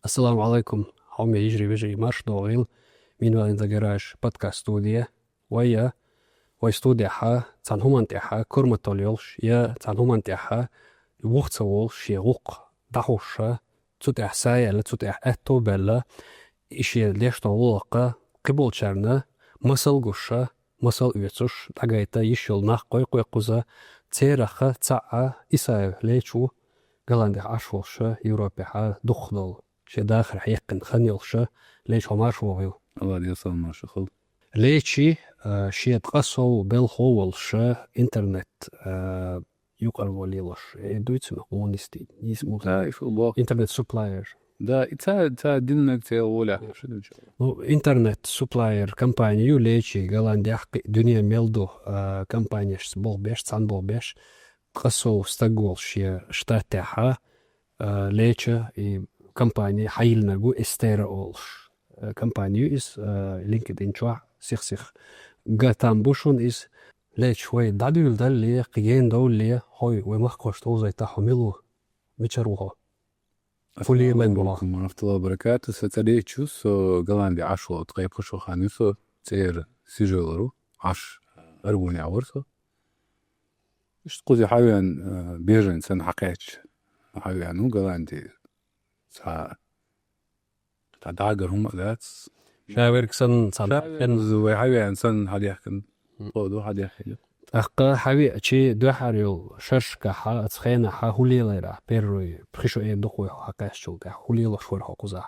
Assalamu alaikum. Home يجري بيجري مارش دوغيل من وين podcast-студия. ويا ويستوديحها تان همانتيحها كرمة توليولش يا تان همانتيحها وقتولش يغوق دحوشة توديح سايا توديح اتو بلا إشي ليش طولقة قبول شرنا مسل قشة مسل يتوش دقايتا يشيل ناق قوي قوزا تيرخة تاعة Исаев Лечи قلاندح عشوشة يوروبيحها دخلل شي داخل حيقن خنيلشة ليش هماش وغيو الله يصل ما شخل ليشي شي تقصو بالخولشة انترنت يقر وليلش دويتس مقونستي يسمو انترنت سوبلاير دا تا دينك تيولا انترنت سوبلاير компанию ليشي قلاندح دنيا ميلدو компанияш болбеш цан болбеш قصو стаголши штатеха ليشي и компания хьоьллинчу Easterra олш компанию из LinkedIn чуа сих гатам бушун из лечвей дадул далли қиен доулли хой вемах коштол зайта хамилу вечерухо фули мен бола марафтла баракату саталечу со голландия ашло тqayb хошо ханусо цер сижелору аш аргуни аурсо иш قوزي حيوان بيرن سن حقيقش حيوانو голландия تا داغر هم ذات شاورك سن صن زوي حيوان سن هاديكن قودو هاديك أخا حبي أشي دوحريو شرشكا ح تخينا ح هوليليرا بيروي بخشو إيه دخوي حقاش شو هوليلا شور حقوزا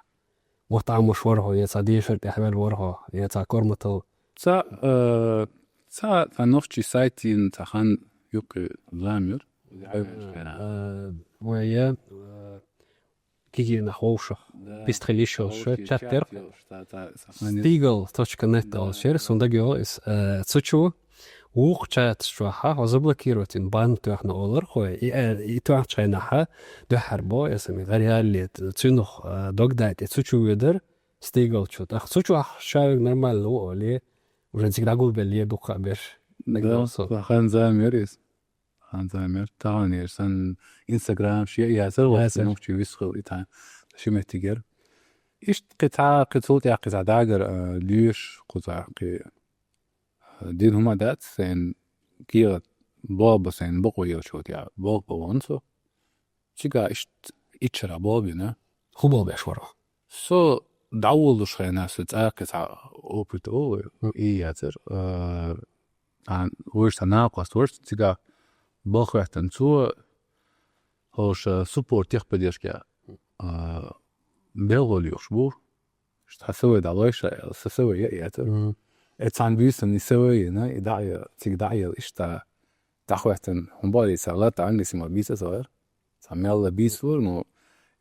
وطعم شور هو يتصدي شرط يحمل ورها يتكرمتو تا نوفشي سايتين تخان يوك لامير ويا كيجي نحوشه بيستخليشه شو تشاتر Stigal.net алшер сундагио из цучу ух чат штраха заблокировать бан тохна олар хой и тох чайнаха дохарбо ясами гариалли цунух догдайт цучу ведер Stigal чут ах цучу шавик нормально оли уже зиграгул белли духа беш хан замерис хан замер тағанер сан инстаграм شيء ياسر نوفشي ويسخل إتها شو مهتجر إيش قطعة قطع داجر ليش قطع دين هما دات سين كيرت بابا سين بقوي شو تيا بابا وانسو شيكا إيش إتشرا بابينا هو بابي شورا سو دعول شيء ناس قطع أوبرتو إيه ياسر عن ورش ناقص ورش تيجا болх وقتنسو هوش سوبورت يخبديشكا بيلغوليوش بو شتحسوي دعويش سسوي يأتر اتسان بيسن يسوي نا يدعي تيجدعي إشتا تحويتن همبالي سغلات عني سيما بيسا صغير ساميالا بيسور نو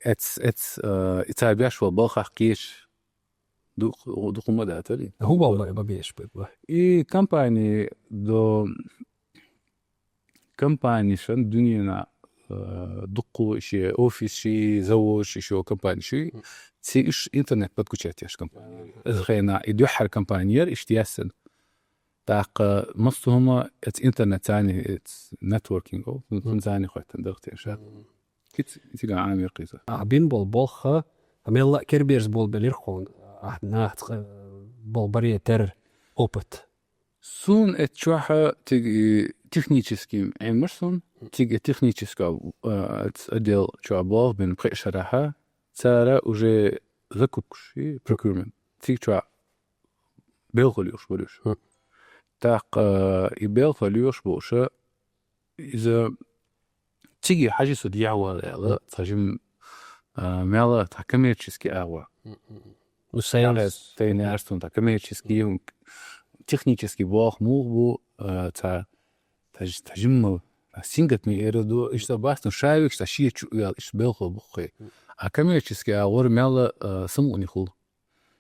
اتسابيش والبلخ حقيش دوخ مدى أتري هو والله بابيش بيبا إي كامباني دو компани шан дуниена дукку ши офис ши завод ши компани ши تيش интернет подключать яш компания خينا يدوحر компанияр иштиясен так мостума эт интернет тани эт networking او تنزاني خوتن دغتي شا كيت تيجا عامر قيسه عبين болх амелла керберс бол белирхон ахна бол барьер опыт сун эт чуха тиги техническим эмерсон тиги технического отдел чуабов бен пришараха цара уже закупши procurement тиг чуа белхолюш борюш так и белхолюш боша из тиги حاجة судьява لا تجم مالا коммерческий агва وسيلز تاني أرستون коммерческий технический болх мулбу تا تجمع سينجت مي إيردو إيش تباستن شايفك تشيء شو إيش بيلخو بخي أكملتشيسكي أور مالا سموني خل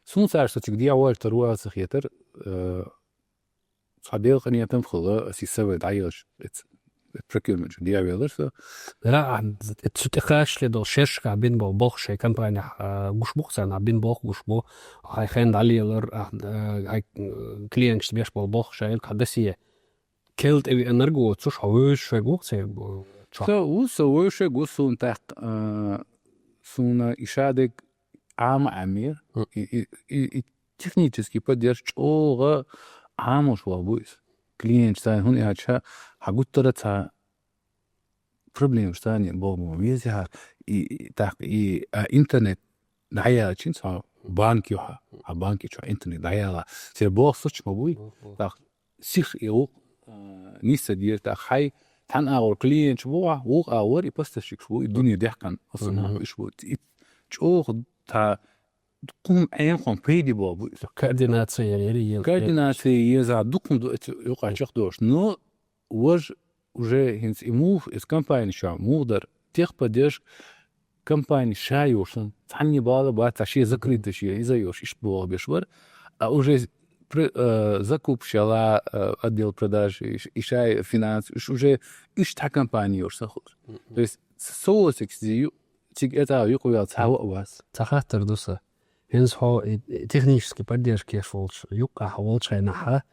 سمون سعر ستك دي أول تروى سخيتر صديق خني تنفخل سيسوي دعيش procurement دي أولر لا تسوتخاش لدو شركة عبين болх شيء كمباني غش بخسن عبين болх غش بو هاي خين داليلر هاي كلينش بيش болх شيء كدسية كيلت أبي أنرجو تشوش هوش شيء غوصي سو وش غوصون تاق سونا إشادك عام عمير технически поддержка чёга амош вабуис клиент стан хуни хача хагуттара та проблем стани бому везя и так и интернет дая чин са банки а банки чё интернет дая се босч мабуи так сих ио ниса дир та хай тан агор клиент бо агор и посташик бо дуния дехкан асна иш бо чёг та قوم عين قوم بيدي بابو координация يري координация يزا دقم دو يقع شخ دوش но وج уже хинс имув из компании ша мудер тех поддержк компании шайошен тани бала ба таши закрыто ши изаёш иш было бешвар а уже закупщала отдел продаж и шай финанс уже иш та компания сахур то есть соусик тиг это юкуя цао вас تخاطر دوسا هنز هو технически поддержки шолч юк ахволч айнаха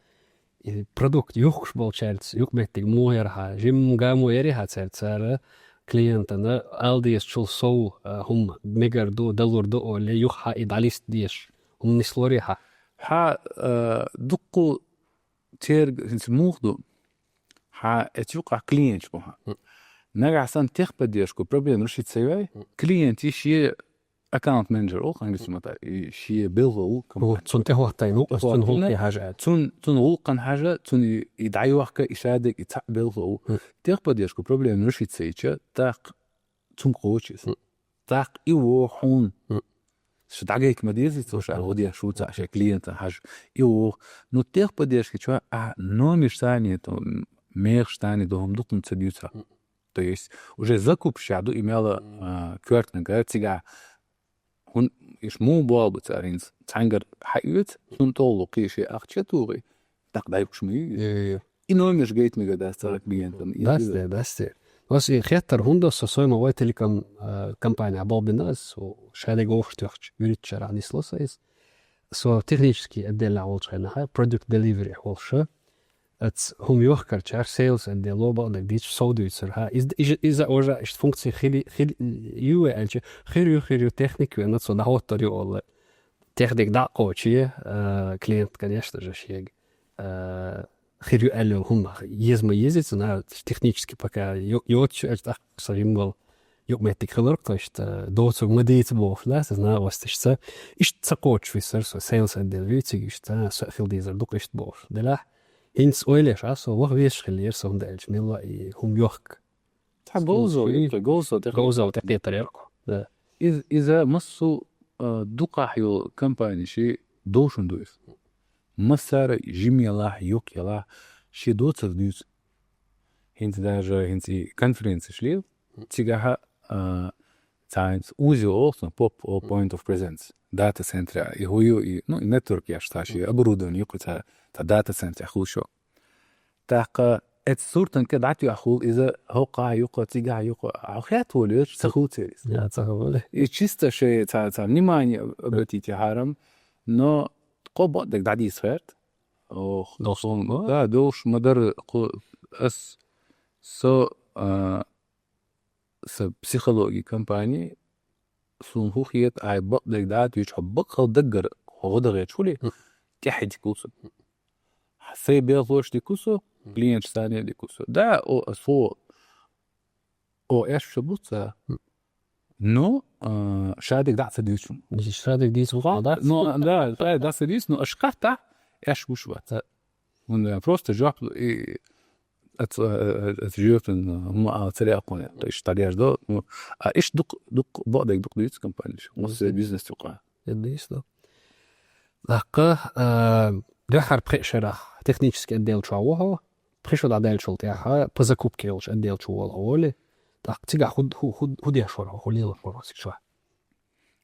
и продукт юхш болчалц юк меттиг муерха жим гамуери хацерцара клиентана алдиес чул соу хум мегарду далурду оле юха идалист диеш хум нислориха ха дукку тер мухду ха этюка клиент бо нага сан тех поддержку проблем решить севай клиент ищи аккаунт менеджер او انجليزي متى شيء بيلو تون تهوتاين او تون هو حاجه تون هوقن حاجه تون يدعي وقت يشادك يتقبل تيق بديشكو بروبليم نشيت سيتش تاق تون قوتشس تاق ايو حون شدعيك مديزي توش غودي شو تاع شي كلينت حاجه ايو نو تيق بديشكو شو نو مش ثاني تو ميرش ثاني دوهم دوكم تديوتا то есть уже закупщаду имела квартнага тига hun is mo balbet arins tanger hayut sun tolu qishi aqchaturi taqdayukshmi enormes gate mega dastar klienten das was ich hetter hundos so no way telekom компания балбинас so шале гоштурч виричер анислоса is so технически отдельно волчена product delivery волша het hum yochkarchar sales en de loba en dit soduitser ha is oja is functie khili ue elche khiru технику en so da hotor yo техник да qochi клиент конечно же шег khiru elo hum езит на технически пока yoch это саримгол yok mettik kılırk da işte doğru mediyeti bu oflas na vastışsa işte qoç visser so sales and delivery işte so dizer duk işte bu dela Hins oilesh aso wach wies geleer so de elchmilla i hum york. Tabozo gozo teqetarko. إذا مصو دقح يو كمباني شي دوشن دويس مسار جيمي الله يوك يلا شي دوتس دويس هنت داجا هنتي كونفرنس شليل تيجاها ساينس اوزيو also pop or point of presence data center يهويو ну network яшташи оборудование يقطع تا data center خلشو تاق اتسورتن كدعت يخول اذا هوقع يقطع تيجا يقطع خيات وليش تخوتيس Ja, تخول. И чисто шея та внимание обратите харам, но قبض دك دعدي سفرت Dosun. да دوش مدر اس с психологии компании سون خوخيت اي بق دك دعت يحبق خل دقر غدغ يشولي تحد كوسو سي بيلوش دي كوسو كلينت ثاني دي كوسو да او اسو او ايش شبوتsa но шадик да садишун Nicht schade dies да но да садис но ашката ايش وشوات und просто job и от جوفن ما تلاقون ايش طريقه دو ايش دق بعدك دق ديت كمباني مس بيزنس تقع dies da. Лака дехар прешера технически отдел чуао пришел отдел чултяха по закупке уж отдел чуао так тига худя шора хулила поросикшва.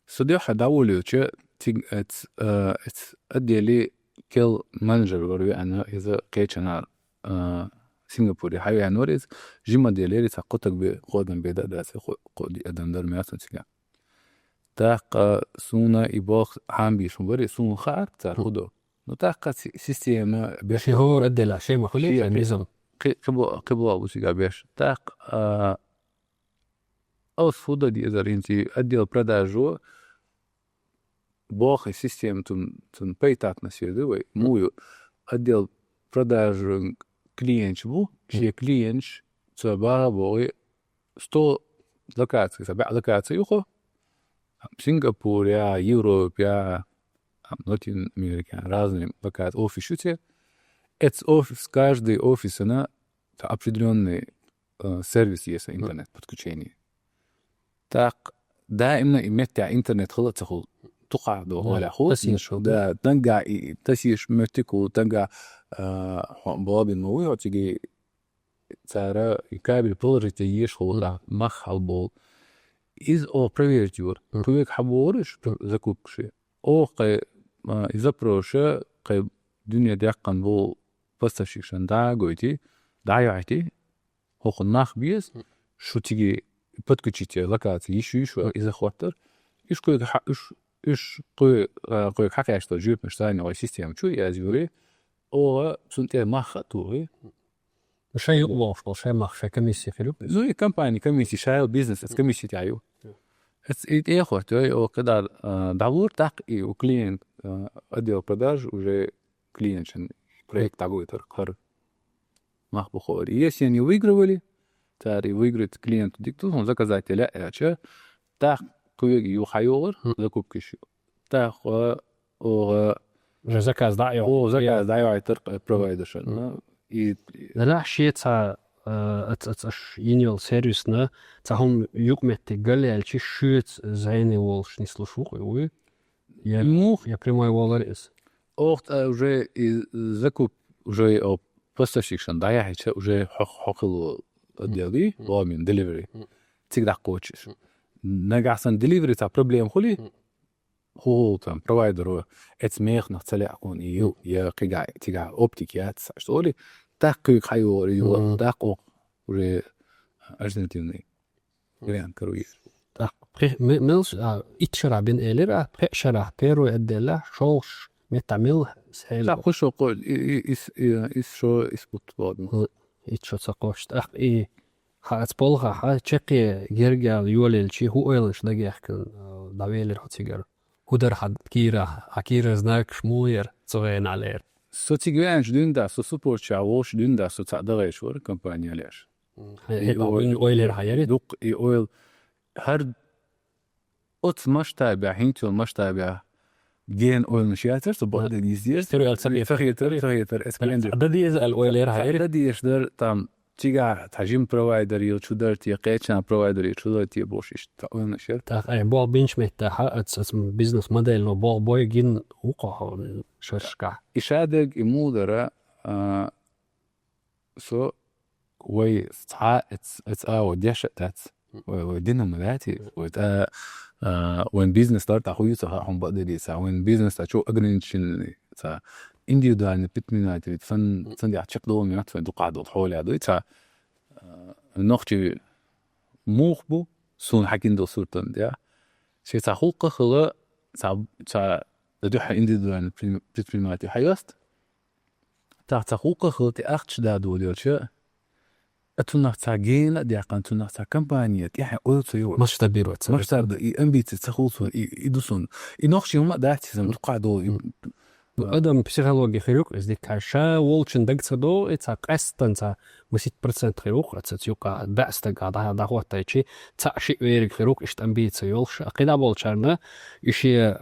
صديق داولو تش تيج ات اديلي كيل مانجر وري انا اذا كيتشنا سنغافوري هاي انوريز جيما ديلي تقطك بقودن بيدا داس قودي ادم در مياسن تيجا تاق سونا يبوخ عام بيشون بري سون خار تاع خدو نتاق سيستم شهور ادلا شيء ما خلي نظام قبل ابو تيجا بيش تاق او سودا دي اذا انتي ادي البراداجو болх система тун пейтат на сведу, мою отдел продаж клиентч бу, где клиентч цаба бой 100 локаций, сабя локаций ухо, Сингапур, Европа, Латин Америка, разные локации, офисы. Этот офис, каждый офис, она определенный сервис есть, интернет подключение. Так, да, именно иметь интернет خلص تقول تقعد ولا خود ده تنجع تسيش متكو تنجع باب الموضوع وتيجي ترى يكابل بولريت يشغل لا مخ البول إذا أو بريفيرتور بريفيك حبورش زكوك شيء أو قي إذا بروشة قي دنيا دقن بول بستشيشن دا قويتي دايعتي هو خناخ بيز شو تيجي подключите локации еще из охватер и кое как что живет между система чу я говорю о сунте маха туи شيء واضح شيء مخفى كميسي خلو زي компани комиссия шайл бизнес это комиссия тяю это и охватер о когда договор так и у клиент отдел продаж уже клиент проект такой тор мах бухара если они выигрывали تاري ويجرت كلينت ديكتور هم زكازات لا أشياء تاخ كويجي يوحيور زكوب كيشو تاخ أو زكاز دايو أو زكاز دايو عيتر بروفايدرشن لا شيء تا أش ينيل سيريسنا تهم يقمت قليل شيء شوت زيني والش نسلوشوق يوي يموخ يا بريماي والرئيس أوقت уже زكوب уже أو поставщикшан даяхича уже хӀокху отделы вамин delivery всегда хочешь нагасан delivery та проблем хули هو там провайдеру эцмех на целе акон и я кига тига оптикиат что ли так как хайор и так уже альтернативный вариант коруи так милс итшара бин элера пешара перу эдела шош метамил сел لا خش وقول إيش شو إسبوت بعد итшо цакошт ах и хас болха ха чеки герга йолел чи ху ойлш дагехкин давелер хотигер худер хад кира акира знак шмуер цоген алер سوتيجوانش دوندا سو سوبر تشاوش دوندا سو تعدغي شور كومباني علاش اويلر هايري دوق اي اويل هر اوت مش تابع هينتو مش تابع جين اويل مشياتر تبغى ديزير تري السبي فخيتر اسبلندر عددي الاويلر هايري عددي يشدر تام تيجا تحجم بروفايدر يلشدر تيقيتشان بروفايدر يلشدر تيبوشيش تاويل نشير تا بو بنش متا اتس بزنس موديل نو بو بوي جين وقع شرشكا إشادق إمودرة so way it's our dash that's ودينا ملاتي وده when business start أخوي صح بقدر يسا when business تشو أجرينشن تا individual بتمنات فن دي أشق دوم ينات فن دقعد وحولي هذا تا نختي موخبو سون حكين دو سورتن ده شيء تحقق خلا تا دوح individual بتمنات حياست تحقق خلا تأخذ ده دوليرش أتونك تاجين دي عقان تونك تكمبانية يعني أولت يو مش تبيروت مش ترد أمبيت تخلصون يدوسون يناقش يوم ده تسمع تقعدوا أدم психология خيروك إزدي كاشا والشن دكتور إتاك أستنتا مسيت برسنت خيروك أتسيوكا بأستك هذا هو تايشي تأشي ويرك خيروك إشت أمبيت يولش أقيدا بولشارنا إشي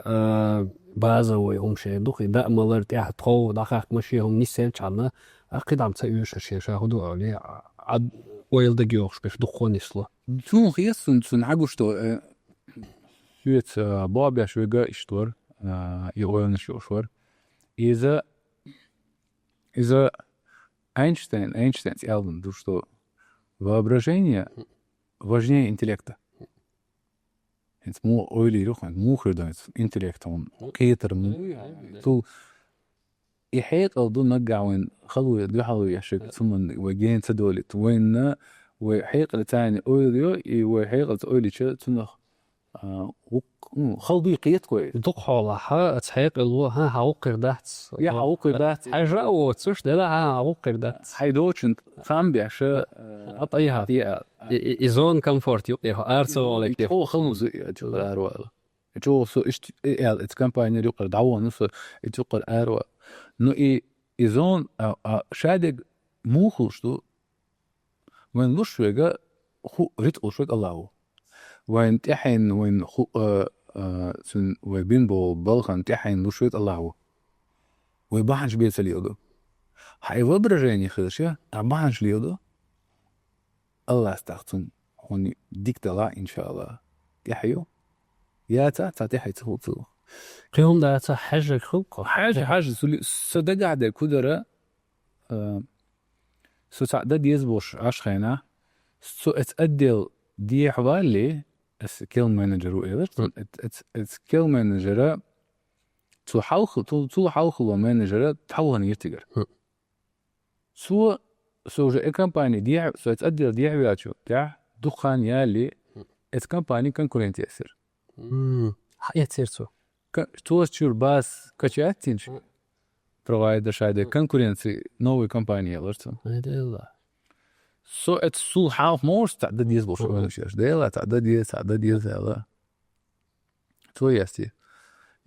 بازا ويهم شيء دوخي دا مالر تيح تخو داخاك مشي هم نيسيل شارنا أقيدا متسيوش شيء شاهدو عليه عد ويل دقيوش بيش دخوني سلا شو خيسون عقوشتو شويت بابيا شوية إشتور يغويلنا شوشور إذا Эйнштейн сказал, что воображение важнее интеллекта. Это мой ойли рухан, мухр да, интеллект он кейтер ту يحيق أو نقعون خلوي دحلو يشك ثم وجين تدولت وين ويحيق الثاني أوليو ويحيق الأولي شيء ثم خلبي قيت كويس دقحوا لها تحيق اللو ها هاوقر دات يا هاوقر دات حاجة أو تسوش ده لا ها هاوقر دات حيدوشن خام بيعشة أطيها إزون كمفورت يقيها أرسل عليك هو خمس جلار ولا جو سو ات كامباني يقر دعوه نص يقر اروا نو ايزون شادق مو خوشتو وين لشوغا خو ريت لشوغ الله وين تحين وين خو سن وبين болх تحين لشوغ الله ويبحنش بيت اليودو هاي وبرجاني خشيا ابحنش اليودو الله استغفر هوني ديك دلا ان شاء الله يحيو يا تا حي تخوتو قيوم دا تا حاجة خلقه حاجة صدق قاعدة كدرة سو تعدد يزبوش عشخينا سو اتأدل دي حوالي سكيل مانجر وإيدر سكيل مانجر تو حوخل ومانجر تحوهن يرتقر سو جاء كامباني دي سو اتأدل دي عواتشو تاع دخان يالي ات كامباني كونكورنت يأسر يتصير تو تشور باس كاتشاتينش provider شايده كونكورنسي نوي كامباني لرتو هذا سو ات سو هاف مور تعدد يزبو شو شاش ديلا تعدد يزلا تو يستي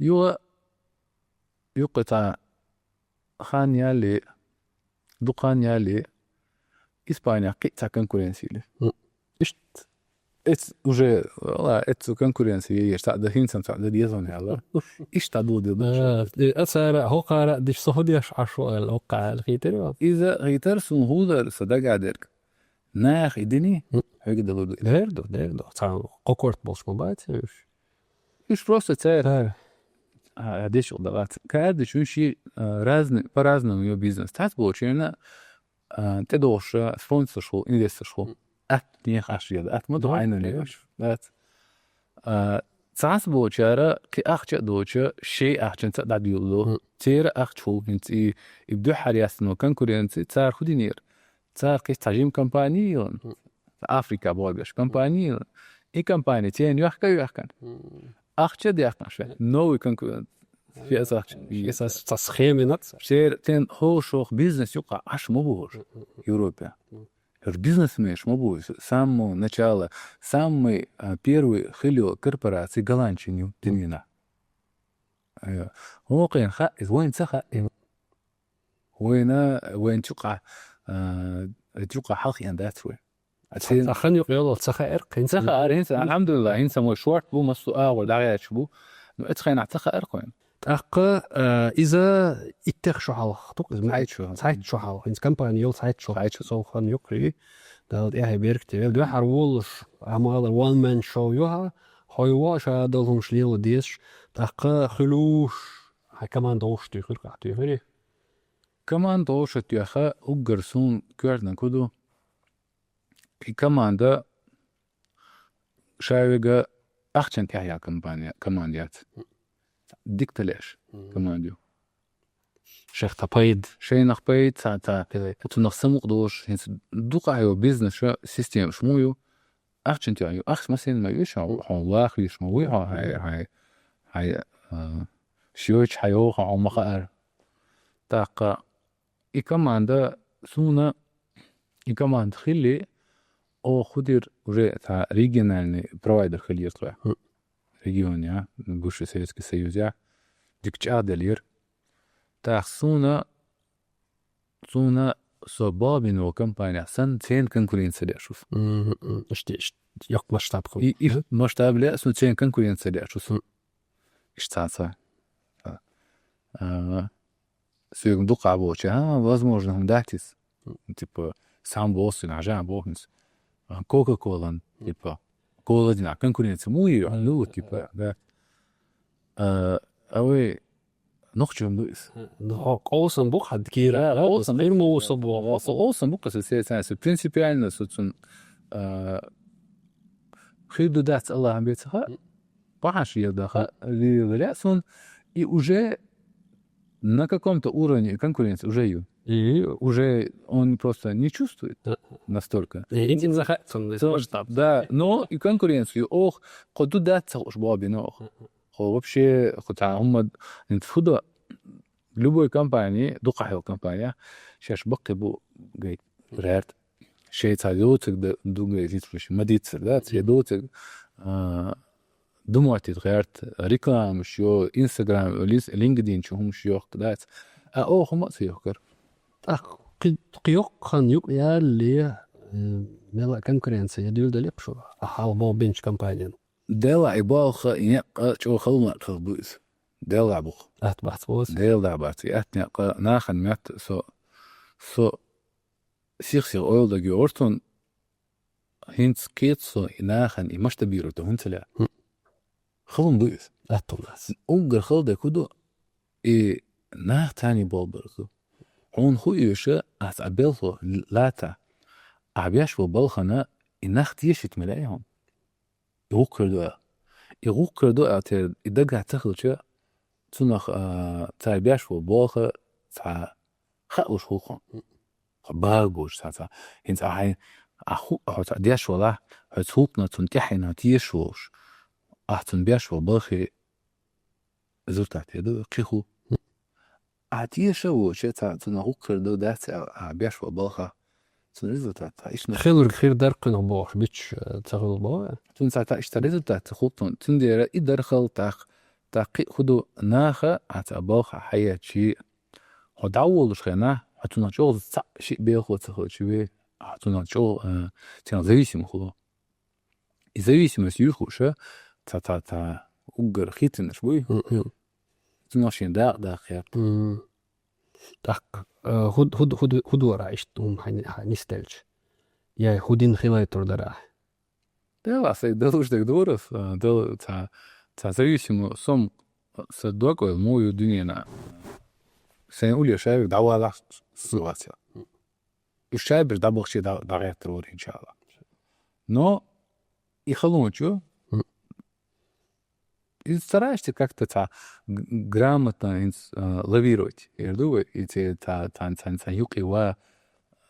يو قطع خان يالي دقان يالي اسبانيا قطع كونكورنسي لي اشت ات уже والله ات كونكورنسي يشتعد هينسن تعدد يزون هلا ايش تعدود أثر هوقارا ديش صهوديش عشوائي الوقع الخيتر إذا غيتر سنهودا صدق عدرك ناخ إدني هيقدر ديردو قوكورت بولش مبات إيش просто تسير هاديش غلطات كاد شو شيء رازن ميو بيزنس تحسبوا شينا تدوش سبونسر شو انفستر شو أتني خاشية أتمد عينه ليش بات تحسبوا شارا كي أخشى دوشة شيء أخشى تقدر يقوله تير أخشوا أنتي يبدو حريصنو كونكورنسي تار خدينير تار كيس تجيم كمباني أفريقيا بولش كمباني إيه كمباني تين يحكن أخشى دي أخشى شوي نوي كونكورنت في أخشى يساس تسخيمنات شير تين هو شوخ بيزنس يقع عش مبور Европе бизнес меш мобу само начало самый первый хилио корпорации голландчиню тенина هو قين خا وين سخا وين تقع حق يندات وين تخن يقول سخا ارق سخا الحمد لله إنسان مو شورت بو مسؤول ودعيات شبو اتخين اعتقى ارقين إذا اتخ شو حالخطوك سايت شو حالخ إنس كمباني يول سايت شو خان يقري دال إيه بيركتي دو حرولش عمال وان مان شو يوها هايواش دالهم شليل ديش خلوش هاي كمان دوش تي خلق عطي هري كمان دوش تي أخا أقرسون كوردن كدو كمان دا شايوغا أخشن تحيا كمانيات ديكتلاش كمانديو شيخ تبايد شيء نخبيت ساعتها تنخسم قدوش دوقع يو بيزنس شو سيستم شمويو أخشن تيايو أخش مثلا ما يش الله خليش موي هاي شيوش حيو أو مخار تاقا إكماندا سونا إكماند خلي أو خدير وجه تا ريجنالني بروفايدر خلي يطلع ريجيونيا نقولش سياسك سيوزيا ديك عادلير تاخسونا سونا صبابين وكمباني أحسن تين كونكورنسي دي أشوف اشتي يق مشتاب خو مشتاب لا سو تين كونكورنسي دي أشوف اشتاца سيغم دوقع بوچه возможно هم датис типа сам босс и нажа бохнс кока-кола типа кола дина конкуренция муи ну типа да اوي نخجم دويس قوسن بوق حد كيرا قوسن غير موصب قوسن بوق سياسة принципиально سوتن خيدو دات الله عم بيتها паш يدخل للاسون и уже на каком-то уровне конкуренции уже ее и уже он просто не чувствует настолько этим захотел масштаб да но и конкуренцию ох قدو دات уж бабино вообще хотя هم نتفضل любой компании دقة компания сейчас بقى بو جاي رات شيء تعودك دوغ يزيد مديت да تعودك думати غيرت реклама شو انستغرام لينكدين شو هم شو قدات هم سيوكر قيوق خان يوق يا اللي ملا конкуренция يدل دليق شو حال بو بنش كامبانيان دل عبالخ يق شو خلما خبوز دل عبوخ اتبعت بوس دل عبارتي اتني ناخن مات سو سيخ اويل دغ اورتون هينس كيتسو ناخن يمشت بيرو تهنتلا خلم بوز اتولاس اونغر خلده كودو ناخ تاني بولبرغو هون خويشه از ابلخو لاتتا عبياش وبلخنا الناخت يشت ملايهم يغوكردو اتر يدقع تخلشة تنخ تعبياش وبلخ تع خاوش خوخون باغوش تع هنت هاي اخو دياش ولا هتوقنا تنتحنا تيشوش احتن بياش وبلخي زرتات يدو قيخو عتيشو شتا تنغوكردو دات عبياش وبلخ خير درق نبوش بيتش تغل بوا تنسى اشتريت خطون تندير يدرخل تاقي خدو ناخا عتبوخ حياة شيء ودعول شخنا عتونا شغل شيء بيخو تخل شوي عتونا شغل تنا зависим خو зависимость юхуша та угар хитин швой تناشين دا خير так худора иштум нистелч я худин хилайтор дара да сай делуш так дорос дел та зависимо сом садоко мою дуьнена сен улия шайб давала ситуация и шайб дабохши да ретро иншалла но и хьоллинчу и стараешься как-то грамотно лавировать, и та юкива.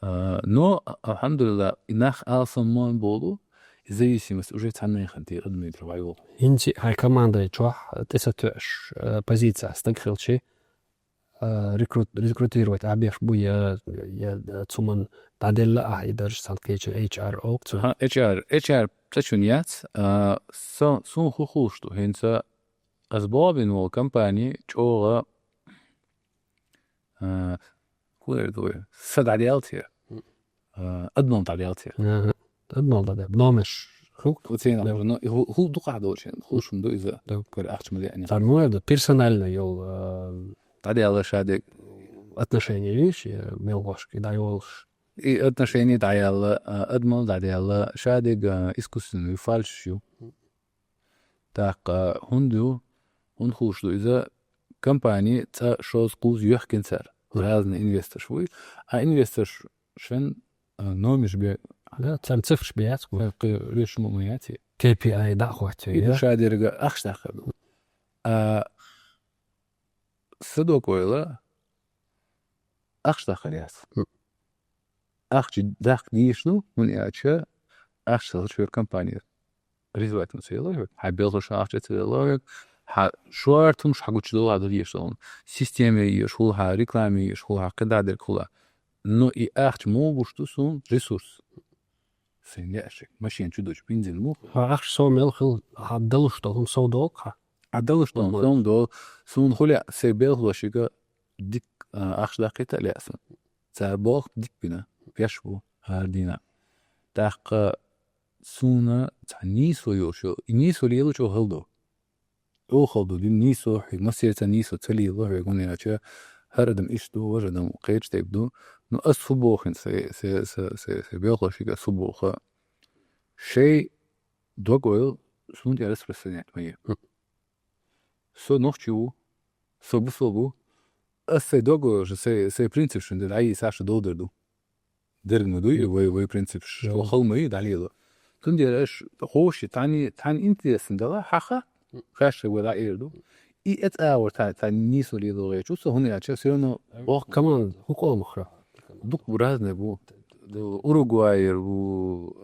Но, алхамдулилlah, инах алсамон болу, зависимость уже ценных антирадный травайол. Инти хай команда чуах, ты сатуешь позиция стагхилчи, рекрутировать абеш буя цуман таделла и даже санкейчу HR окцу. HR تشونيات سون خخوشتو هنسا أسباب إنه كمباني شوغا كولر دوي سد عديالتي أدنون عديالتي أدنون ده بنامش خوك وتين هو دقع دوشين خوشم دو إذا كور أحش ملياني تعرفوا ده персонально يول عديال شادك отношения видишь мелвош когда йолш и отношения даяла адмал даяла шадыг искусственную фальшью так хунду он хушлу из-за компании ца шоз куз юхкенцер разные инвестор швы а инвестор швен номиш бе да цам цифр бияц реш мумияти KPI да хватит шадырга ахштах садокойла ахштах ряс أخش داخل نيشنو من أشياء أخش شو كمباني ريزوات مسيلة حبيل شو أخش تسيلة شوارتهم شو حقول شلو هذا يشلون سيستم يشلو ها ريكلام يشلو ها كذا دركولا نو أخش مو بوشتوسون ريسورس سينجاشك ماشين شدوش بينزل مو أخش سو ملخل عدلش تهم سو دوقها عدلش تهم سو دو سون خلي سيبيل وشيكا ديك أخش دقيقة لا أصلا تعبوك ديك بنا بيشبو هاردينا تاق سونا تعنيسو يوشو نيسو ليلو شو هلدو او خلدو دي نيسو حي مسيرتا نيسو تلي الله يقولنا يا هردم إشتو وجدم قيرش تيبدو نو أصفبوخن سي بيوخلو شيكا صبوخا شي دوغويل سون دي أرس رسانيات ميه سو نوخشيو صبو أسي دوغويل سي برينسيب شندل عي ساش دودردو درنو دوي وي برينسيب شو خلمي داليلو تنديرش خوشي تاني انت سندلا حخا خاش ولا ايردو اي ات اور تا نيسو ليدو غير شو هنا يا سيرنو او كمان حقوق مخرى دوك برازنا بو اوروغواي بو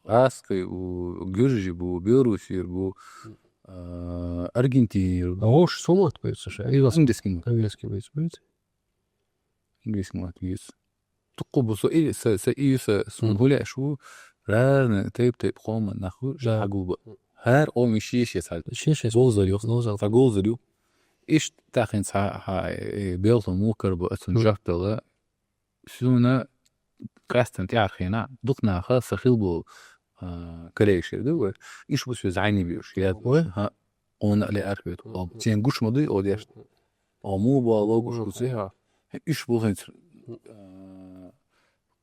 اسكي بو جورجي بو بيلاروسي بو Аргентина. А уж сумат поется, что английский поется. Английский мат есть. تقبل سئيس سون هلا شو رانا تيب قوم ناخو جاقوب هر او مشيش يسال شيش غوزريو فغوزريو ايش تاخن بيلتو موكر بأسن جاكتلا شونا قاستن تعرخينا دقنا خاصة خلبو كليشير دو ايش بس زعيني بيوش يا ها اون اللي اربيت او تين غوش مودي او ديش او مو بالو غوش زيها ايش بوغنت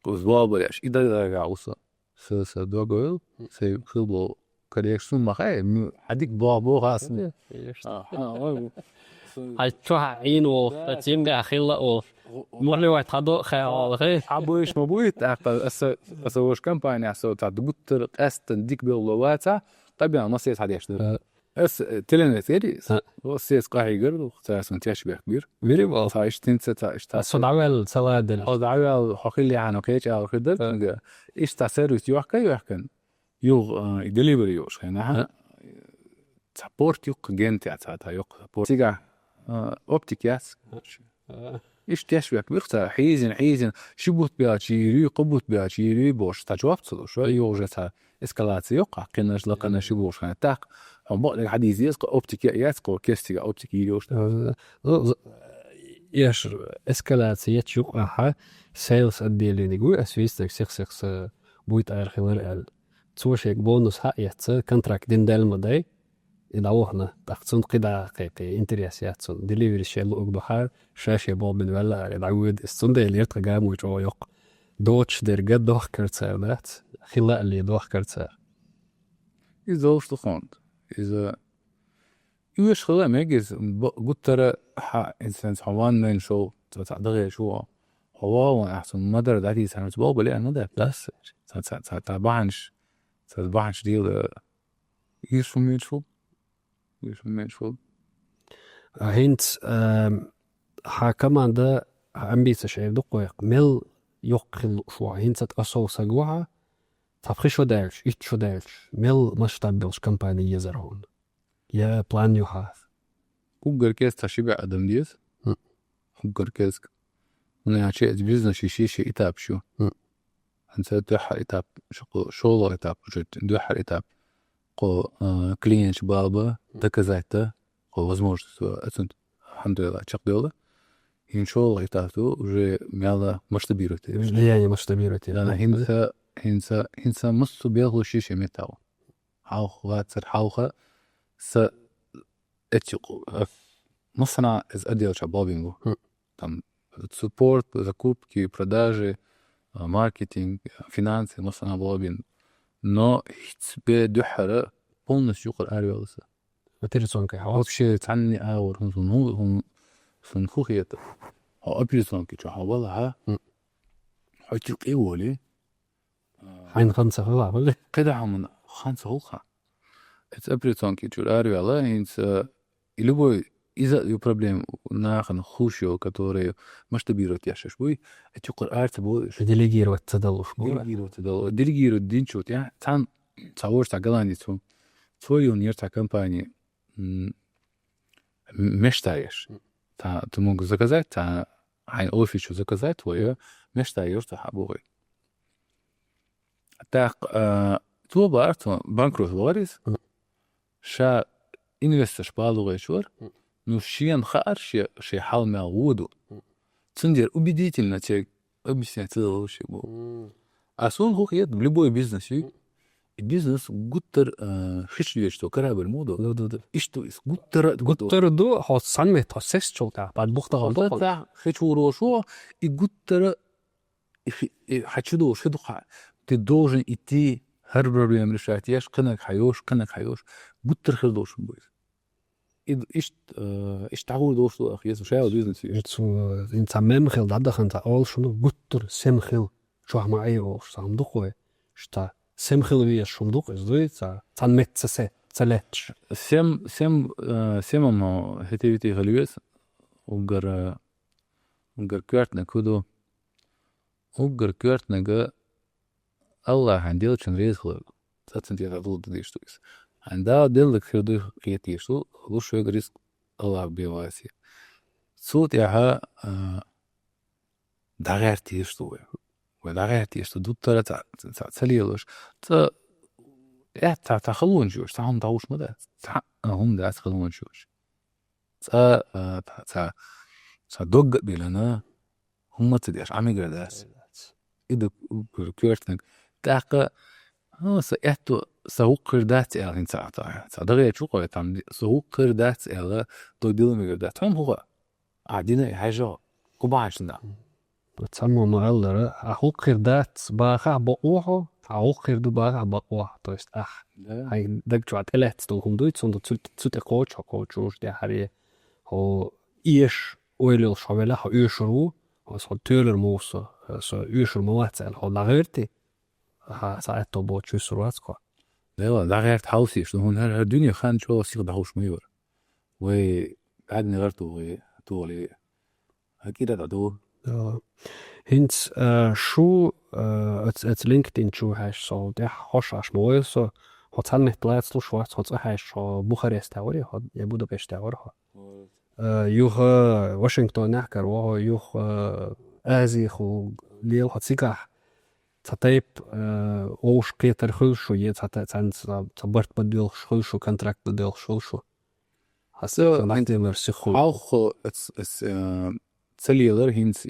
قوزبابل ايش اذا غاوسا س دوغل سي خلبو كليش ما خاي حديك بابو غاس هاي تو عين و تيم داخل او مرلي واحد خدو خيال عبوش مبويت اسوش كامباني اسو تاع دغتر قاستن ديك بلواتا طبعا نصيت هذا يشتغل اس تلنتيري وسيس قاعيغر وتاسن تشبه كبير فيري بول تاعش تنسى تاعش صدعوال سواد او دعوال حقيلي عنو كيش او خدر ايش تاع سيرفيس يحكن يوغ ديليفري يوش هنا سبورت يوق جنت تاع يوق سبورت سيغا اوبتيك ياس ايش تشبه كبير تاع حيزن شبوت بياتشي قبوت بياتشي بوش تاع جوابت شو يوجا تاع اسكالاتسي يوقع قناش لقنا شبوش هنا تاع هم حديث يسق اوبتيك ياسق كيستي اوبتيك يوش ياش اسكالاتسي يتشوقها سيلز اديلي نيغو اسويستك سيخ بويت اير خلال توشيك بونus ها يتس كونتراكت دين دالموداي إداوهنا تقصون قدا قيقي انترياسياتسون ديليفري شيلو أقدوحار شاشي بول من ولا إدعود استون دي ليرت قام ويجو يق دوتش دير قد دوخ كرتسار دات خلاء اللي دوخ كرتسار إذا وشتخوند إذا يوش خلاء ميجز قد ترى إنسان حوان من شو تتعدغي شو هو أحسن مدر داتي سنة بابا لأ ندى بس تتبعنش ديل يشو ميشو هينت حاكمان ده أمبيس شايف دقوق مل يقل شو هينت أصل سجوعة تفخش ودارش إيش ودارش مل مش تبلش كمباني يزرهون يا بلان يو هاف وقر كيس تشبع أدم ديس وقر كيس أنا عشيء بيزنس شيء إتاب شو أنت دوحة إتاب شغل إتاب دوحة إتاب قو كلينش بابا доказать-то возможность оценить الحمد чак дело иншалл этату уже мяла масштабирует влияние масштабирует да хинса муссу белгуши шеметау хауха цер хауха с этику мусана из отдела шабабингу там суппорт закупки продажи маркетинг финансы мусана бабин но хитбе духара полностью يقر أريالسا. وترسون كي حواس. вообще تعني أور هم خيط. هو أبريزون كي شو حوالها. حتلك إيه ولي. حين خمسة خلا ولا. كده هم خمسة خلا. أبريزون كي شو أريالا إنس إلبوي إذا يو problem ناخن خوشيو كتوري مش تبيرت ياشش بوي يقر أرت بوي. ديليجيرو التدلش. ديليجيرو دينشوت يعني تان تصور تاقلاني تو. твою нерта компании мечтаешь, ты мог заказать, айн офису заказать твое, мечтаешь, ты хабуй. Так, то барто банкрот варис, ша инвестор шпалугай шур, ну шиен хар ши халмя воду. Цендер убедительно тебе объяснять целое вообще было. А сон хухет в любой бизнесе. البيزنس قطر خشيش تو كرابر مودو إشتو إس قطر دو حسن متخصص شو تاع بعد بخت غلط تاع خشورو شو يقطر حتشدو شدو ты должен идти هر проблем решать яш قنك حيوش قطر خردوش بويس إيش تعود دوشتو أخي يسوع شاو بيزنس يتسو إنت مم خل ده خنت أول شنو قطر سم خل شو هم أيوش سام دخوه شتا سمخلوية شمدوق إزدوية تان متسسة تلاتش سم ما هتيتي غلويس وقر كارتنا كودو وقر كارتنا جا الله عندي لك شنريز خلق تاتنتي تقول تديش تويس عندها دلك خردو قيتيشو لوش شوي ريسك الله بيواسي صوت ياها دغيرتيش توي ودغيرتيش تو دوتر تسليلوش تا хьоьллинчу та дауш мада та да хьоьллинчу та дог билана hummat diyor amiga das idu kürtnek taqa sa etto sauqirdat elin saata sadaqe çok tam sauqirdat ela doydilmiyor da tam huwa adina haja kubaşında تسمى مغلرة أخوك خردات باخع بقوحه أخوك خرد باخع بقوح то есть هاي دك شو عتلت تلهم دويت صندو تسوت قوتش قوتشوش دي حريه هو إيش ويلل شويلة هو إيشرو هو صار تيلر موسى så إيشر مواتسل هو لغيرتي ها ساعات تبوت شو سرواتكوا لا لغيرت حوسيش هون هر الدنيا خان شو سيغ دهوش ميور وقعدني غيرتو تولي أكيد دادو hins شو et LinkedIn شو هاش så det hoshash moe så har tal net blad slo schwarz hat hash så Bukarest teori hat ja Budapest teori ha юх Washington нахкар во юх Азии ху лил hat сиках цатайп оуш кетер хул шо е цатан цабарт подел шул шо контракт подел шул шо хасо найтемер сиху auch es سليلر هينس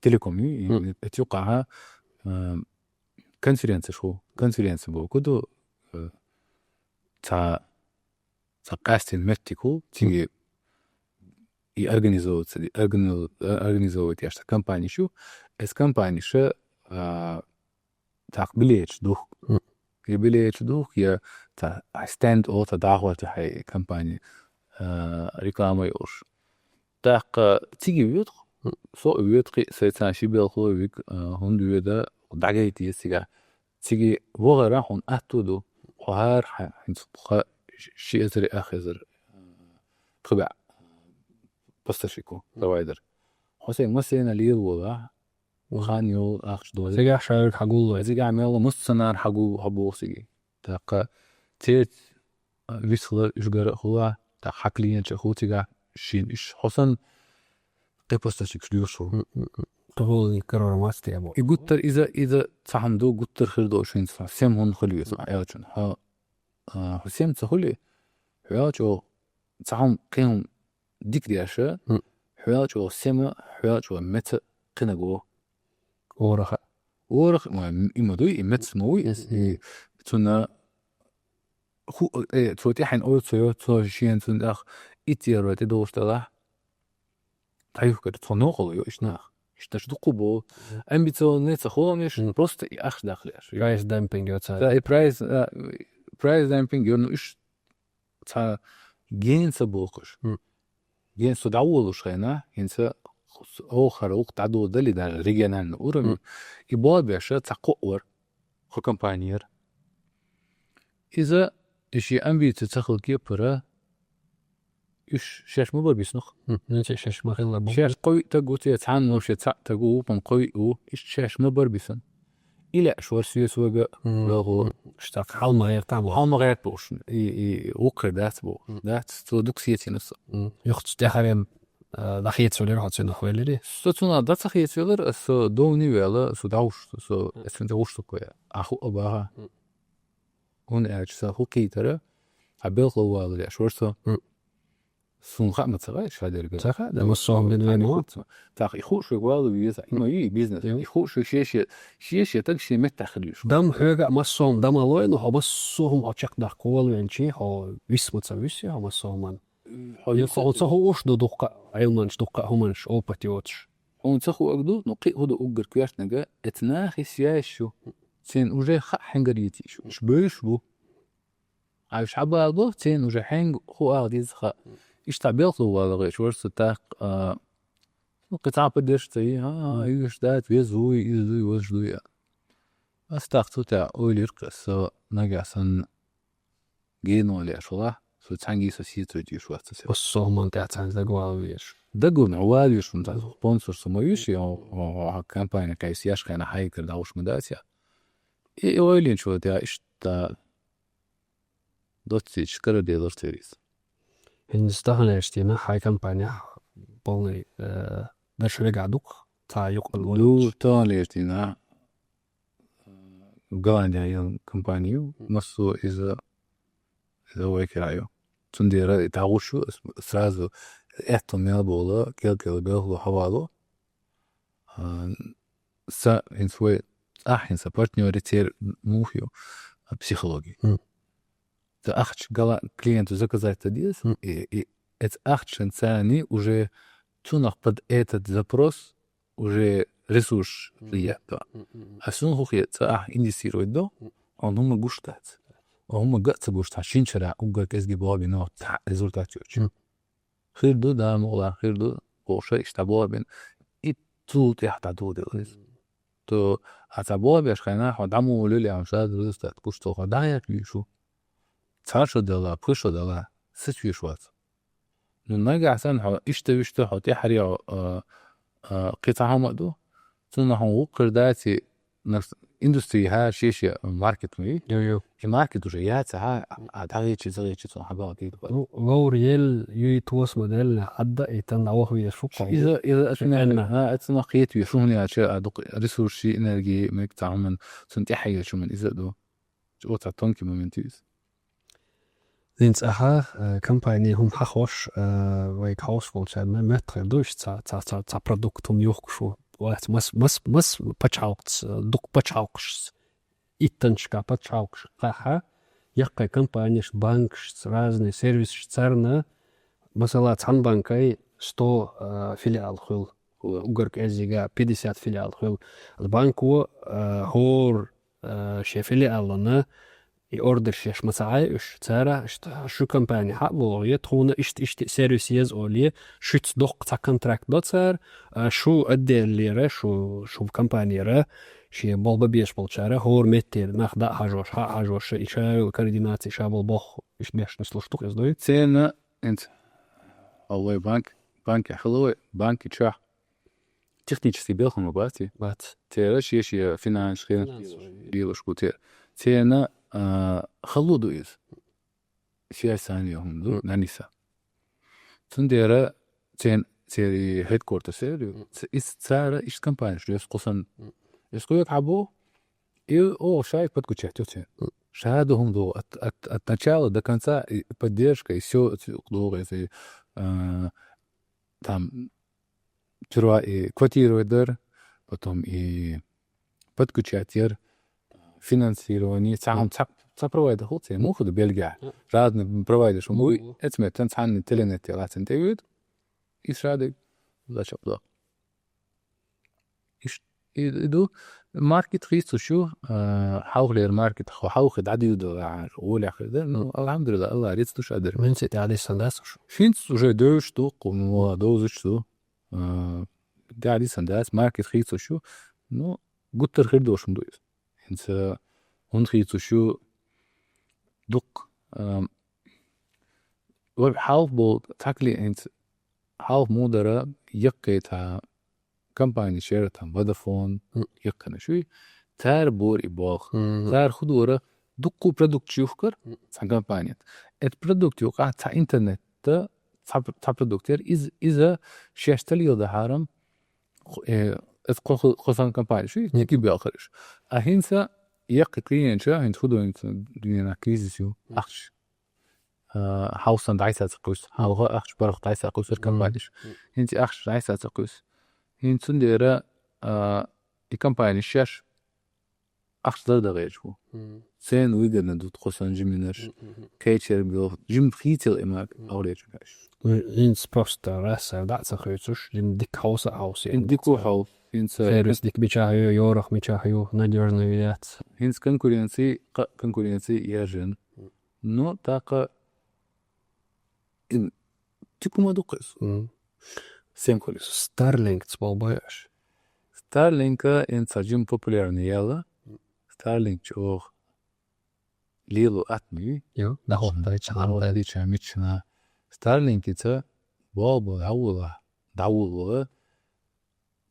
تيليكومي اتوقعها كونفرنس بو كدو تا قاستين متيكو تيجي организовывать яшта компани شو اس компани شو تقبليش دوخ يبليش دوخ يا تا ستاند او تا دعوة هاي компани реклама يوش так тиги вют со вют сетсан шибел ховик хон дюда дагайти сига тиги вогара хон атуду хар хинцха شيء اخزر طبع بستشيكو رويدر حسين مسينا ليل وضع وخانيو اخش دول سيجا شارك حقول زيجا عمل مستنار حبو سيجي تاق تيت ويسل يجر هو تا حقلينچ خوتيغا شين إيش حسن قبستشيك شليوشو تقول يكرر ماستي أبو يقطر إذا تحمدو قطر خردو شين سام هون خليه اسمع ياچن ها حسين تخلي حياچو تحم قيم ديك دياشا حياچو سما حياچو مت قنغو ورخ ما إمدوي مت موي تنا خو توتي حين أول تو شين تندخ إتيرا تدوشتلا تايف كده تنوقل يو إشناخ إشتشدقو أمبيتونيت خونيش просто أخش داخليش price dumping يوتسا تا price dumping يو إيش تا جينس بوقش جينس دعولوش خينا جينس آخر وقت عدو دلي دا ريجنال أورم يبغى بيش تقور خو كمبانير إذا إشي أمبيت تدخل كيبرا إيش شاش مبر بيسنخ نتي شاش مخيلا بو شاش قوي تقوتي تعان وش تقو بم قوي و إيش شاش مبر بيسن إلى شوار سيس وجا لغو اشتاق حال غير تابو حال غير بوش وقر دات بو دات تودوكسيتي نص يخت تحرم دخيت سولير هات سنة خويلري ستونا دات خيت سولير سو دوني ولا سو داوش سو اسفنت وش تقويا أخو أباها هون أجلس هو كيترا عبالغ والله شورسو سون خا متغاش هذا الرجال صح ده مصوم بين تاخ يخوش والله بيزا إنه بيزنس يخوش شيء تكشي متخليش دم حاجة مصوم دم الله إنه مصوم أشق ده قول وينشي هو ويسمت هو مصوم يقول صح هو وش دقة علمانش دقة همانش أو بتيوتش هون تخو أقدو نقي هذا أجر كياش نجا اتناخي سياشو تين وجه خا حنجريتي شو مش بيش بو عايش عبالو تين وجه حنج هو أغديز خا إيش تعبيرته والله غير شو ستاق قطع بدرش تي إيش دات ويزوي وجدويا أستاقتو تاع أولي رقص نجا سن جينو لي شو سو تانجي سيتو دي شو أستسي والصوم تاع دقوا ويش دقوا نعواد ويش من سبونسر سمويش أو كامباني كايسياش خينا حايكر داوش مداتيا أولي شو تاع إيش تا دوتي شكر دي دورتيريس هنستهنا اشتينا هاي كامبانيا بولي درش رجع دوق تا يقل لو تاني اشتينا Голландия компанию массу из векераю. Тундира тагушу сразу это мелбола كل بياخدوا حواله са инсвой ахинса партнёры тер мухью психологии. Та ахч гала клиенту заказать тадис и это ахчен цани уже тунах под этот запрос уже ресурс лиятта. А сун хухица инвестирует до, он ему гуштать. Он ему гатса гуштать. Шинчера уга кезги баби но та результат ёч. Хирду да мола хирду оша иштабабин и тут яхтаду делис. То атабаби ашхана хадаму лули амшад результат гушту хадая лишу. царшо дала пышо дала сычвишват. Ну нага асан иштевишто хати харио قطعة مقدو تنا هو قرداتي نفس إندستري ها شيء ماركت مي يو الماركت وجيات ها عداغي تزغي تسون حبا كده غوريل يتوس موديل عدا يتن أوه يشوف إذا أشنا ها أتنا قيت يشوفني أشياء دق ريسورسي إنرجي ميك تعمل سنتي حاجة شو من إذا دو جو تعطونك مومنتيز Dins компани هم хахош ويك هاوس فولشان متر دوش تا продукт هم يوخشو وات مس пачхьалкхехь дук пачхьалкхехь иттанчка пачхьалкхехь хаха яккай компанияш банкш разные сервисы царна масала Тхан банкай 100 филиал хул угарк эзига 50 филиал хул банку хор ше филиална и ордер шеш масаай уш цара шу компания хабу يتخون اشت سيرفيسز اولي شت دوق تا контракт до цар шу отделлере шу компанияра شي болба беш болчара хор меттер нахда хажош иша координация шабл болх иш бешне слуштук яздой цена انت الله банк хлой банк ча технический белхом бати бат тераш еши финанс дилошку тер цена خلودو إز في ثانية هم دو نانيسا تنديرا تيري هيد كورتر سيريو إس تسارة إيش كمباني شو يسقصن يسقوك عبو أو شايف بدكو تشهتو تين شهادو هم دو الначало до конца поддержка и все долго زي там тюрва и квартиру дар потом и подключатер финансирование сам провайдер хоть ему ходу Бельгия разные провайдеры что мы это Тхан интернет латто тегут и шады зачем да иду маркет خيسو شو حاول الماركت حاول عدي ده ولا خده الحمد لله الله ريت توش قدر من سيتي عليه سنداس فينس уже deux штук ну deux штук ده عليه سنداس маркет خيسو شو ну гуттер хердошум дуйс انت هنخيتو شو دق وحاول بول تاكلي انت حاول مودرة يقيتها كمباني شيرتها فودافون يقنا شوي تار بور إباخ تار خدورة دقو برودكت شوفكر تاع كمبانيات ات برودكت يوقع تاع انترنت تاع برودكتير إذا شاشتلي يوضا حارم خصوصا كمباني شوي تكي بياخرش أهينسا يقينشا هند خدو انت دنيا كريزيسيو أخش حاوسان دعيسا تقوس حاوغا أخش برخ دعيسا تقوس الكمبانيش هنتي أخش دعيسا تقوس هنت سنديرا الكمباني شاش أخش دردا غيرشو سين ويجرنا دوت خصوصا جيمينرش كيتشر بيو جيم خيتل إماك أوليش كاش إنس بوستا راسا دعسا خيتوش جن ديك هاوسا هاوسي ديكو حاو هنس سيرفيس ديك بيشاهيو يورخ ميشاهيو ناديرنا ويات هنس كونكورينسي يرجن نو تاقا تيكو ما دوقس سيم كوليس ستارلينك تبال بايش ستارلينك إنسا جيم بوبوليرني يلا ستارلينك جوغ ليلو أتمي يو ده هو ده يتشغل دي تشاميتشنا ستارلينك تا بابا دعوة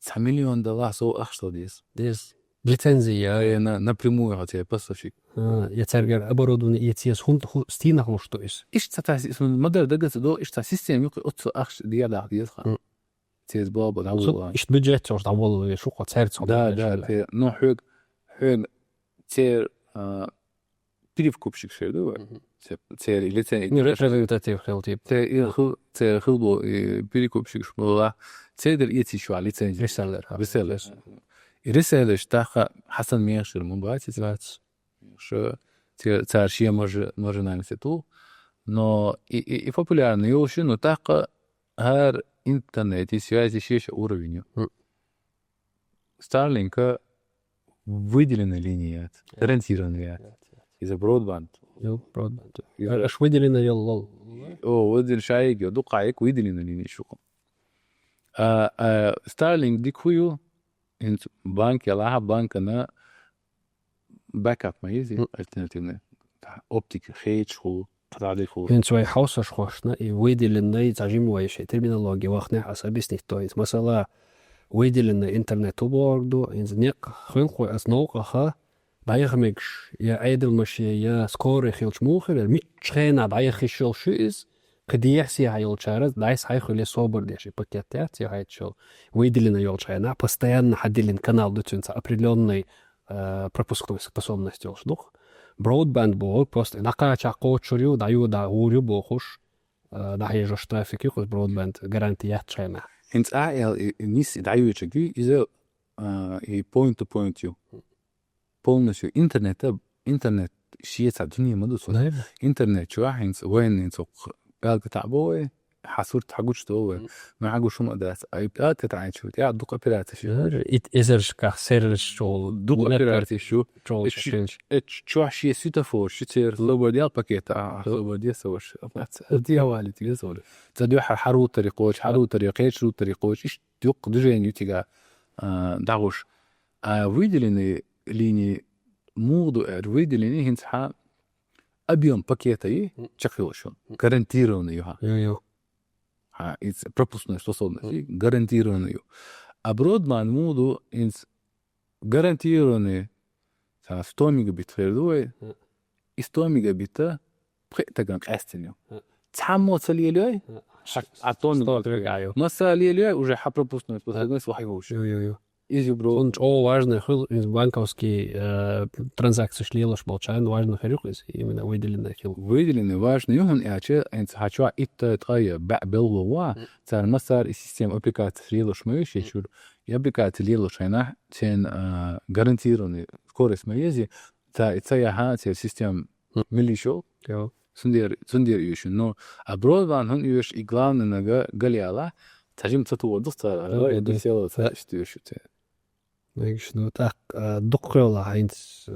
$9 миллиона سو أخشى ديس лицензия напрямую хотя поставщик я цергер оборудование ETS хун стина хун что есть إيش تتعس المدر دقت دو إيش تسيستم يقول أتص أخش ديالا ديالها تيز بابا دعوة إيش بجت شو دعوة شو قد صارت ده نو حق цер перевкупщик шерду цер или цер Результатив хелтип. цер хылбо перекупщик шмула цедер эти швали цен Реселлер. реселлер таха Хасан Мешер мубати что цар шия може наймется ту но и популярный еще но таха هر интернет и связи еще уровень Starlink выделенная линия гарантированная из-за бродбанд برودباند. اش ويدلنا يلا. ودل شايق دقائق ويدلنا ليني شو ستارلينك دي كويو انت بانك يلا بانك انا باك اب ما يزي الترناتيف اوبتيك خيج خو قطع دي خو انت شوي حوسه شخصنا ويدلنا يتعجم ويش ترمينولوجيا واخنا حسابيسني تويت مثلا ويدلنا انترنت وبوردو انزنيق خلقو اسنوقها بايخمكش يا عيد المشي يا سكوري خيلش موخر ميتشخينا بايخيشل شوز قديح سي هايل чараз дайс хайхуле собор деши пакетят я хайчел выделено ёлчайна постоянно ходили канал дотюнца определенной пропускной способности олшдух broadband бо просто накача кочурю даю да урю бохуш да хайжош трафик юх broadband гарантия чайна انت نيس دعيوچگي из и point to point you полностью интернет شيء الدنيا ما دوسو интернет شو حينس وين انت قال تعبوه حصور تحقوش تو ما حقوش شو مقدرات ايباد تتعايش شو يا دوق ابيرات شو ات ازرش كسر شو دوق ابيرات شو شو شيء سيتافور شو تصير لو بدي باكيت لو بدي اسويش دي حوالي تيجي سوي تدو حرو طريقوش حرو طريقيش شو طريقوش ايش دوق دجين يتيجا داغوش ويدليني ليني موضوع ويدليني هنتها объем пакета и чакилошон гарантированный пропускной способности гарантированный а бродбанд моду инс гарантированный 100 мегабит фердуй и 100 мегабита претаган кастеню цамо цалиелой атон масалиелой уже пропускной способность вахивуш Изи бро. Он важный хил из банковский транзакции шлилош болчан важный хирюх из именно выделенный хил. Выделенный важный юхан яче энц хачва итта тгая белва цар масар и система аппликации шлилош мыш ячур и аппликации шлилош айна тен гарантированный скорость мыези та я ха тен система милишо сундер юшин но а бродбанд хан юш и главный нага галиала тажим цату достар это село что юшите شنو تاق دقيولا هينت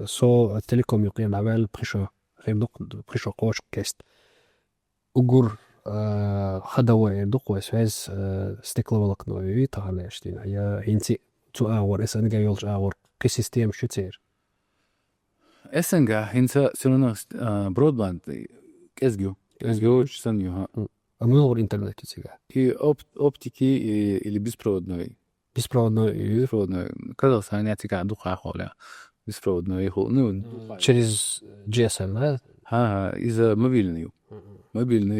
سو تيليكوم يقيم عمل بريشو خيم دق بريشو قوش كيست أجور خدوة دقوة سويس استقلالك نوعي تغلاشتين يا هينتي تو اور اسن جايولج اور كي سيستم شو تصير اسنجا هينتا سنونا برودباند كزجو سنيوها أمور إنترنت تيجا هي أوبتيكي اللي بيسبرودنوي беспроводной казахстан я тика духа холя беспроводной хол ну через GSM да из-за мобильный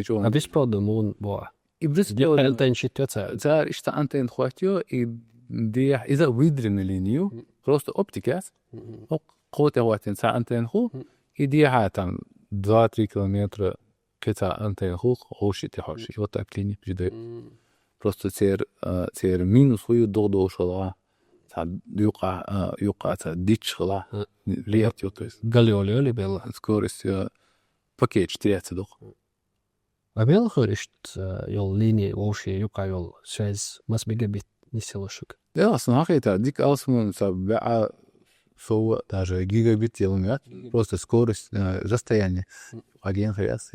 что а беспроводный мон боа и беспроводный антенн ситуация цар что антенн хватил и دي إذا ويدرن لينيو просто оптикас قوته واتن ساعة антенн ху и دي حاتم 2-3 километра كتا антенн ху хоши تحوشي вот так линия جدا просто цер минус хую додо шала та юка та дич шала лиятё то есть галиолио ли бела скорость пакет 4 дох а бела хоришт ёл линии воши юка ёл связь мас мегабит не селошук да основа это дик алсмон саба фо даже гигабит километр просто скорость расстояние один хряс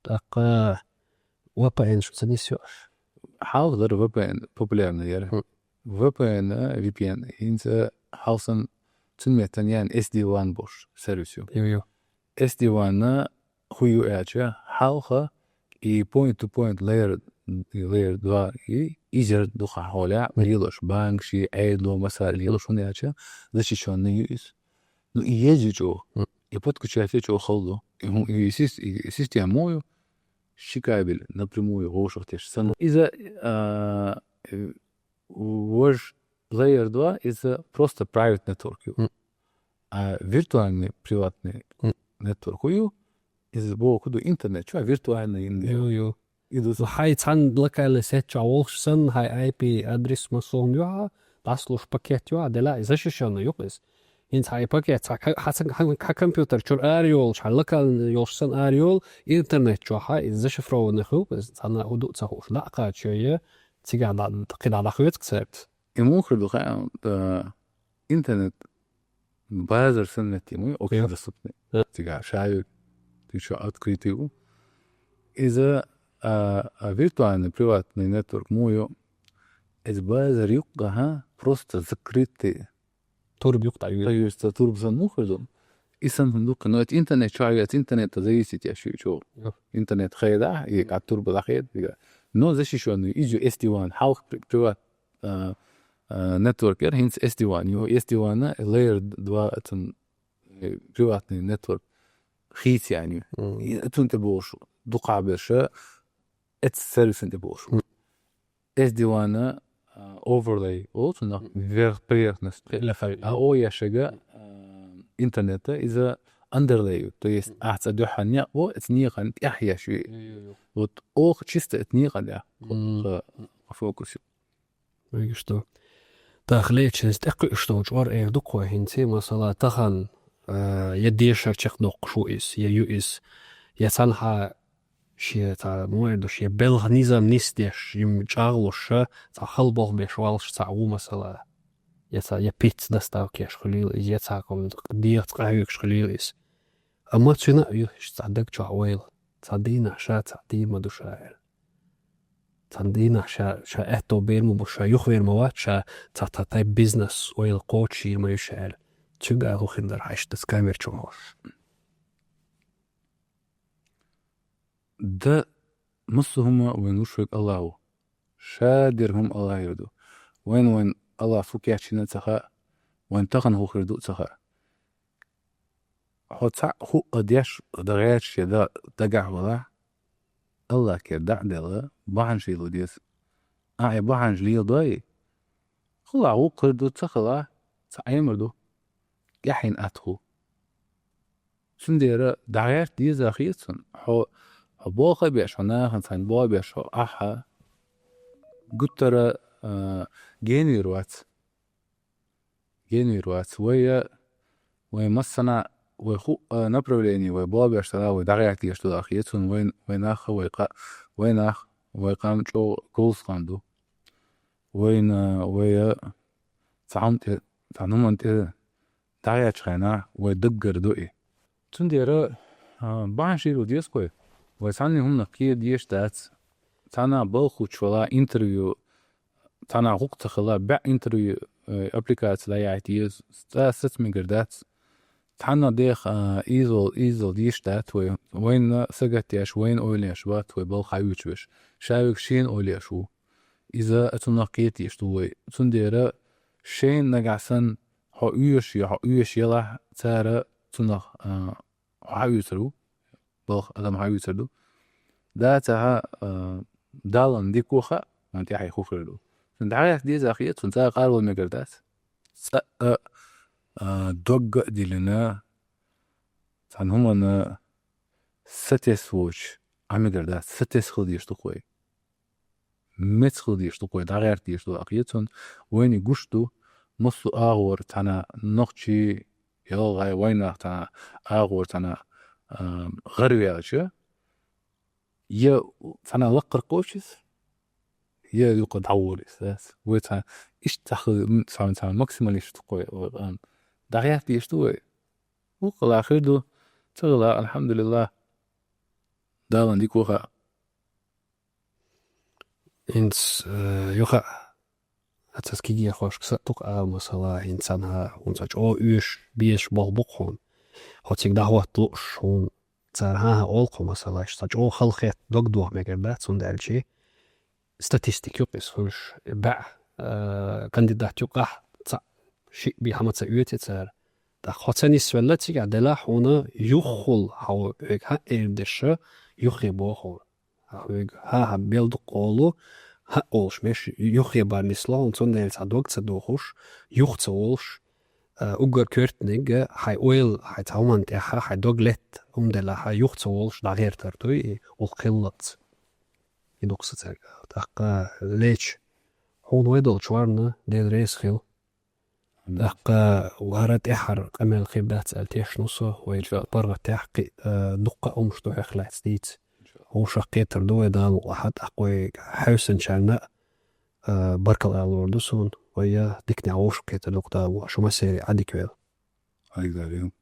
так VPN что занесёшь? حاضر VPN популярный яра. VPN VPN инца халсан цунметан ян SD1 бош сервисю. SD1 хую яча халха и point to point layer 2 и изер духа холя лилош банк ши эйдло масар лилош он яча защищённый юз. Ну и езжу и подключается чё холду. И система мою кабель напрямую гошахтеш сан из-за вож layer 2 это просто private network. А виртуальный приватный network это бокуду интернет, чё виртуальный يو إذا هاي تان لك سيت جوالشن هاي IP أدرس مسون يوها باسلوش باكيت يوها دلا إذا شو يقص إنت هاي باكيت حسن كمبيوتر شو أريول شو لك يوشسن أريول إنترنت شو هاي إذا شفروا نخو بس أنا هدوء تهوش لا قاد شوية تيجي على قيد على خويت كسبت ممكن لقاء إنترنت بازر سنتي مو أوكي رصتني تيجي شايف تيجي أتكريتيو إذا virtualny prywatny network mówią jest bardzo ryukaha prosto zakryty turb يقطع jest turb zanuchrzon i sam duka no internet شوية internet зависит я شو internet خيدا يقع turb ضخيد no زي شو إنه يجوا SD1 حاول privat network هنس SD1 يو SD1 layer 2 prywatny network خيس يعني أنت بوش دقع برشة السيرفيس انت بوش SD1 overlay olsun verprijatnost او yaşaga internete iza underlay то есть أحسن او اتنيقا احيا شوي вот او чисто اتنيقا فوكس что تخليش نستحق что جوار ايه دقوا هنتي مثلا تخن يديشر تخنق شو اس يس يسانها شيء تاع موعد شيء بلغ نظام نستيش يمجعلوش تاع خلبوغ بيشوالش تاعو مثلا يا بيت دستاوكيش خليل يتاكم دير تقايوكش خليليس اما تشنا يش تصدق جوال تصدينا شا تصدي ما دوشايل تصدينا شا اتو بيرمو بوشا يخوير موات شا تاع بيزنس ويل كوتشي ما يشعل تشغا هو خندر حاش تسكامير تشوهوش ده مصهم وين وشوك الله شادرهم الله يردو وين الله فوكياتشنا تخا وين تخن هو خردو تخا هو قديش دغياتش دا دقع ولا الله كردع دلا بحن شيلو ديس بحن جليل داي خلا هو قردو تخلا تعيمردو يحين أتخو سنديرا دغياتش ديز أخيصن bolch بيش هناك نسان بوا بيش أحا قطرة جينيروات ويا مسنا ويخو نبروليني ويبوا بيش تلا ودغيات يشتو أخيتون ويناخ ويقام جو كولس قاندو ويا تعمل انت دغيات شغينا ويدقر دوئي تنديرا بانشيرو ديسكوي ويساني هم نقية ديش دات تانا بلخو شولا انتريو تانا غوق تخلا بع انتريو ابليكات لا يعتيز ست مقردات تانا ديخ ايزول ديش دات وين سقت ياش وين اولياش وات وبلخ عيوش بش شاوك شين اولياشو إذا أتنقية يشتوي تنديرا شين نقعسن حقويش يلا تارا تنق حقويترو bolch adam hawitserdu data dalan dikuha anti hay khufrdu ndaya diza khiyat sunta qarwal megardat dog dilina tan humana sateswoch amegardat sates khudishtu qoy met khudishtu qoy dagayar dishtu aqiyatun weni gushtu musu agor tana noqchi yolgay wayna tana agor tana غريوة يا فأنا لقر قوشس يا يقعد عور إساس ويتها إيش تأخذ سامن ماكسيمال إيش تقوي الآن دعيات إيش توي وقل آخر دو تغلا الحمد لله دالن دي كوخا إنس يوخا أتسكيجي خوش كساتوك مثلا إنسانها ونساج أو إيش بيش بالبقون هاتيك دعوات لوش هون ترها أولكم مثلا شتاج أو خلقت دكتور مقردات سندالشي ستاتستيك يقص فوش باع كانديدات يقع شيء بيحمد سيوتي تر دا خاطني سولتي قدلا هنا يخل هاو ها إردش يخيبو هو ها بيلد قولو olş meş yok yaban islam son del sadok sadohuş yok olş ugar körtnig hay oil hay tauman der hay doglet der la hay yok olş dager tartoy ol qillat idoksa serga taqa lech hon wedol chwarna del reskhil taqa warat ihar къамел khibat alteshnuso ويل برغ تحقي دقه امشتو اخلاص هو شقيتر دو دال واحد أقوي حوسن شالنا بركل الوردو سون ويا ديكني عوش قيتر دو شو ما سيري عادي كويل هاي ذا اليوم